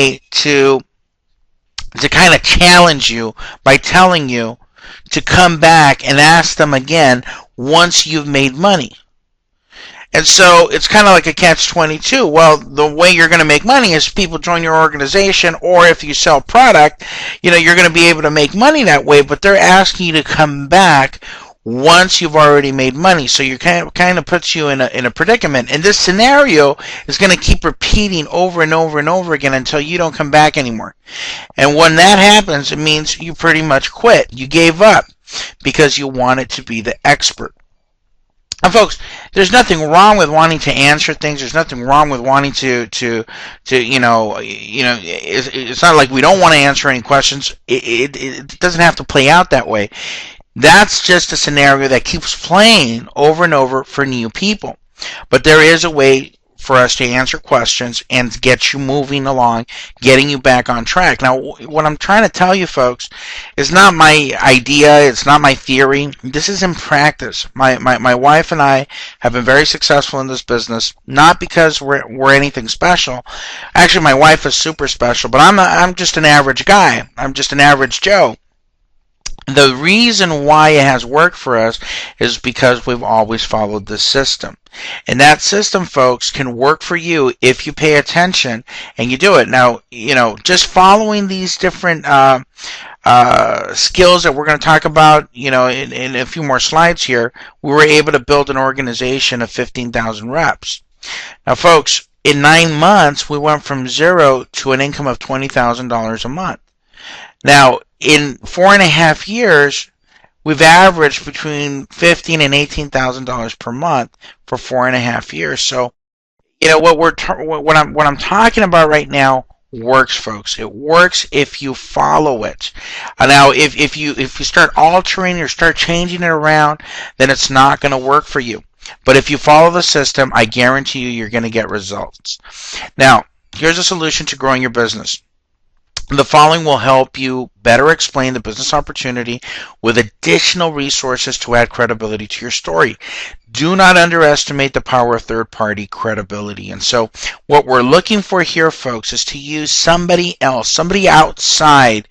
way to kind of challenge you by telling you to come back and ask them again once you've made money. And so it's kind of like a catch-22. Well, the way you're going to make money is if people join your organization, or if you sell product, you're going to be able to make money that way, but they're asking you to come back once you've already made money. So you kind of puts you in a predicament. And this scenario is going to keep repeating over and over and over again until you don't come back anymore. And when that happens, it means you pretty much quit. You gave up because you wanted to be the expert. And folks, there's nothing wrong with wanting to answer things. There's nothing wrong with wanting to it's not like we don't want to answer any questions. It doesn't have to play out that way. That's just a scenario that keeps playing over and over for new people. But there is a way for us to answer questions and get you moving along, getting you back on track. Now, what I'm trying to tell you, folks, is not my idea. It's not my theory. This is in practice. My wife and I have been very successful in this business, not because we're anything special. Actually, my wife is super special, but I'm just an average guy. I'm just an average Joe. The reason why it has worked for us is because we've always followed this system. And that system, folks, can work for you if you pay attention and you do it. Now, just following these different skills that we're going to talk about, in a few more slides here, we were able to build an organization of 15,000 reps. Now, folks, in 9 months, we went from zero to an income of $20,000 a month. Now, in 4.5 years, we've averaged between $15,000 and $18,000 per month for 4.5 years. So, what I'm talking about right now works, folks. It works if you follow it. Now, if you start altering or start changing it around, then it's not going to work for you. But if you follow the system, I guarantee you're going to get results. Now, here's a solution to growing your business. The following will help you better explain the business opportunity with additional resources to add credibility to your story. Do not underestimate the power of third-party credibility. And so what we're looking for here, folks, is to use somebody else, somebody outside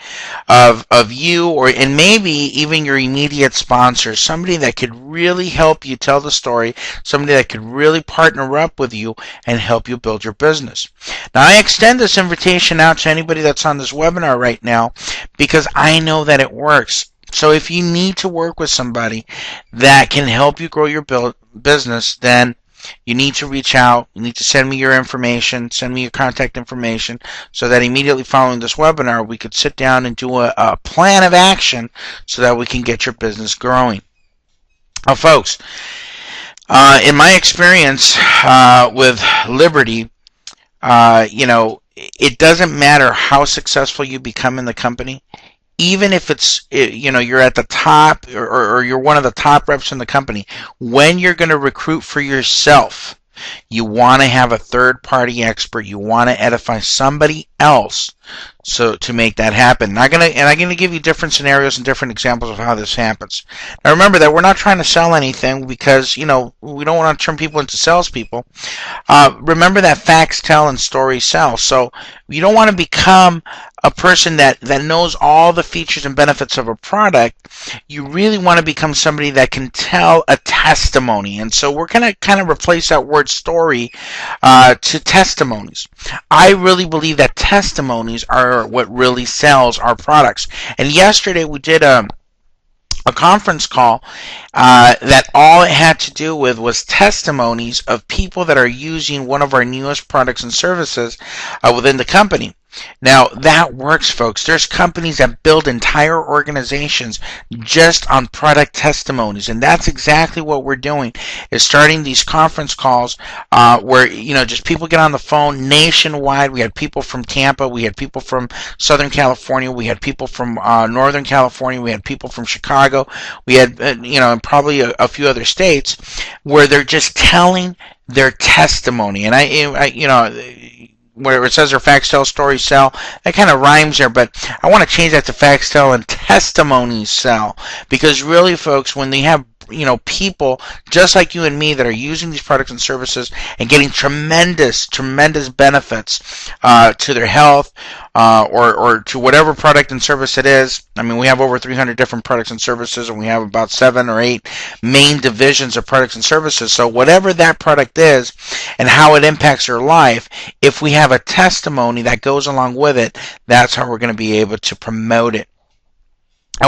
of you, and maybe even your immediate sponsor, somebody that could really help you tell the story, somebody that could really partner up with you and help you build your business. Now, I extend this invitation out to anybody that's on this webinar right now because I know that it works. So if you need to work with somebody that can help you grow your business, then you need to reach out. You need to send me your information, send me your contact information, so that immediately following this webinar, we could sit down and do a plan of action so that we can get your business growing. Now, folks, in my experience with Liberty, it doesn't matter how successful you become in the company. Even if it's, you're at the top or you're one of the top reps in the company, when you're going to recruit for yourself, you want to have a third-party expert. You want to edify somebody else so to make that happen. I'm going to give you different scenarios and different examples of how this happens. Now, remember that we're not trying to sell anything because, we don't want to turn people into salespeople. Remember that facts tell and stories sell. So you don't want to become a person that knows all the features and benefits of a product. You really want to become somebody that can tell a testimony. And so we're going to kind of replace that word story to testimonies. I really believe that testimonies are what really sells our products. And yesterday we did a conference call that all it had to do with was testimonies of people that are using one of our newest products and services within the company. Now, that works, folks. There's companies that build entire organizations just on product testimonies, and that's exactly what we're doing, is starting these conference calls where, just people get on the phone nationwide. We had people from Tampa. We had people from Southern California. We had people from Northern California. We had people from Chicago. We had, and probably a few other states where they're just telling their testimony. And where it says their facts tell, stories sell, that kind of rhymes there, but I want to change that to facts tell and testimonies sell. Because really, folks, when they have people just like you and me that are using these products and services and getting tremendous benefits to their health, or to whatever product and service it is. I mean, we have over 300 different products and services, and we have about 7 or 8 main divisions of products and services. So whatever that product is and how it impacts your life, if we have a testimony that goes along with it, that's how we're going to be able to promote it.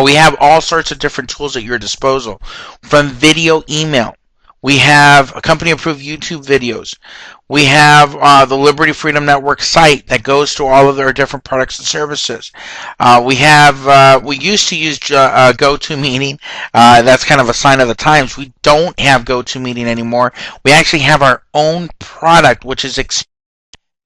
We have all sorts of different tools at your disposal, from video email. We have company-approved YouTube videos. We have the Liberty Freedom Network site that goes to all of their different products and services. We used to use GoToMeeting. That's kind of a sign of the times. We don't have GoToMeeting anymore. We actually have our own product, which is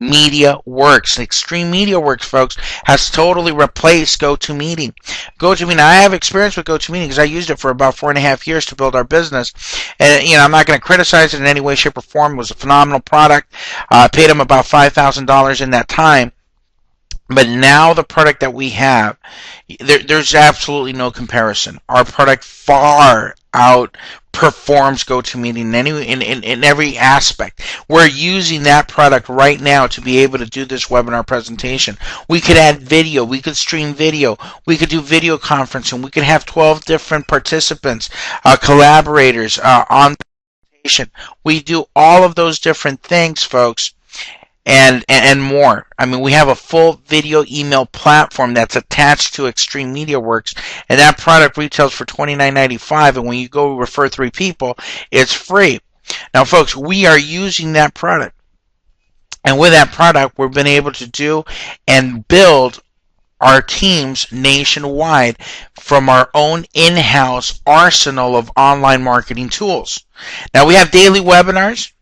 Media Works. Extreme Media Works, folks, has totally replaced GoToMeeting. GoToMeeting, I have experience with GoToMeeting because I used it for about 4.5 years to build our business. And, I'm not going to criticize it in any way, shape, or form. It was a phenomenal product. I paid them about $5,000 in that time. But now the product that we have, there's absolutely no comparison. Our product far outperforms GoToMeeting in every aspect. We're using that product right now to be able to do this webinar presentation. We could add video. We could stream video. We could do video conferencing. We could have 12 different participants, collaborators on the presentation. We do all of those different things, folks. And more. I mean, we have a full video email platform that's attached to Extreme Media Works, and that product retails for $29.95, and when you go refer 3 people, it's free. Now, folks, we are using that product, and with that product, we've been able to do and build our teams nationwide from our own in-house arsenal of online marketing tools. Now, we have daily webinars,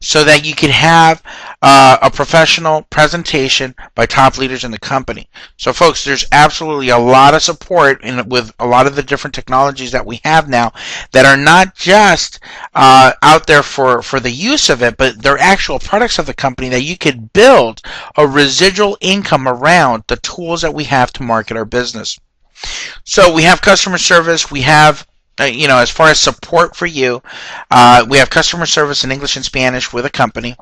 so that you can have a professional presentation by top leaders in the company. So, folks, there's absolutely a lot of support with a lot of the different technologies that we have now that are not just out there for the use of it, but they're actual products of the company that you could build a residual income around the tools that we have to market our business. So we have customer service, we have as far as support for you, we have customer service in English and Spanish with a company.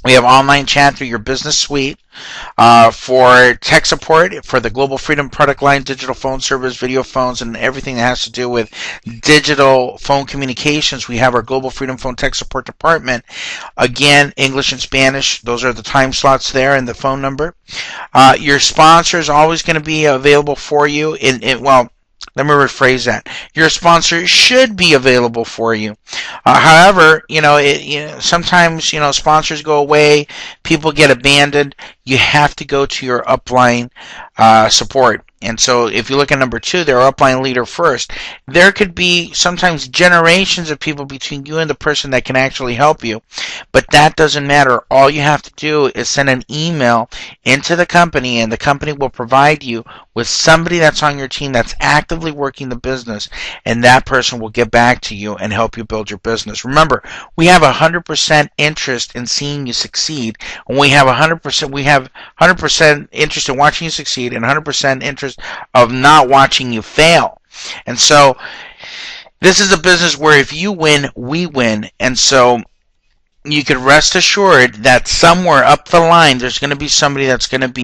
We have online chat through your business suite. For tech support, for the Global Freedom product line, digital phone service, video phones, and everything that has to do with digital phone communications, we have our Global Freedom Phone Tech Support Department. Again, English and Spanish, those are the time slots there and the phone number. Your sponsor is always going to be available for you let me rephrase that. Your sponsor should be available for you. However, sometimes, sponsors go away, people get abandoned. You have to go to your upline support. And so if you look at number 2, their upline leader first, there could be sometimes generations of people between you and the person that can actually help you. But that doesn't matter. All you have to do is send an email into the company, and the company will provide you with somebody that's on your team that's actively working the business, and that person will get back to you and help you build your business. Remember, we have 100% interest in seeing you succeed, and we have 100% interest in watching you succeed and 100% interest of not watching you fail. And so this is a business where if you win, we win. And so you can rest assured that somewhere up the line there's going to be somebody that's going to be